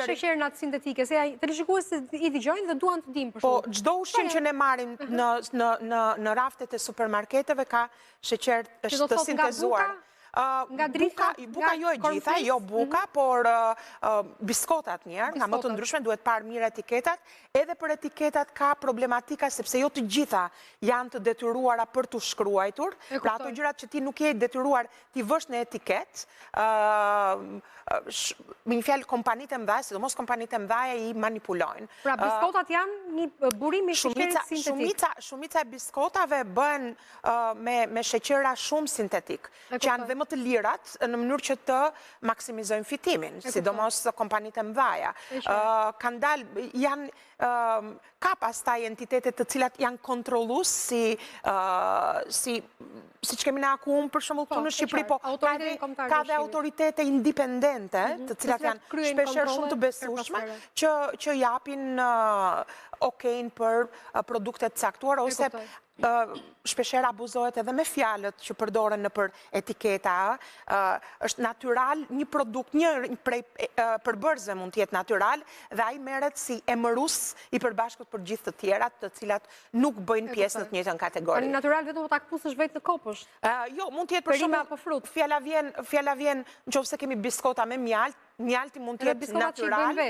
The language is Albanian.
sheqernat sintetike, se televizionistë i dëgjojnë dhe duan të dimë për Po, shkak. çdo ushqim që ne marrim në raftet e supermarketeve ka sheqer të sintezuar. Nga drita, buka jo e gjitha, jo buka, por biskotat njerë, nga më të ndryshme, duhet parë mirë etiketat, edhe për etiketat ka problematika, sepse jo të gjitha janë të detyruara për të shkruajtur, pra ato gjërat që ti nuk je detyruar ti vësh në etiket, me një fjalë kompanitë e mëdha, sidomos kompanitë e mëdha i manipulojnë. Pra biskotat janë një burim i sheqerit sintetik. Shumica e biskotave bëhen me sheqera shumë sintetik, që janë dhe më të lirat në mënyrë që të maksimizojnë fitimin, sidomos kompanitë e mëdha. Kanë dalë, ka pastaj entitetet të cilat janë kontrollues si që kemi në akumë për shembull këtu në Shqipëri, po ka dhe autoritete indipendente, të cilat janë shpeshherë shumë të besueshme, që japin okejn për produktet caktuar, ose shpeshherë abuzohet edhe me fjalët që përdoren në për etiketa. Është natyral, një produkt, një prej përbërësve mund të jetë natyral, dhe ai merret si emërus i përbashkët për gjithë të tjerat, të cilat nuk bëjnë pjesë në të njëjtën kategori. Natyral vetëm ta kthusësh vetë në kopësht. Jo, mund të jetë për shembull fjala vjen nëse kemi biskota me mjalt, mjalti mund të jetë natyral.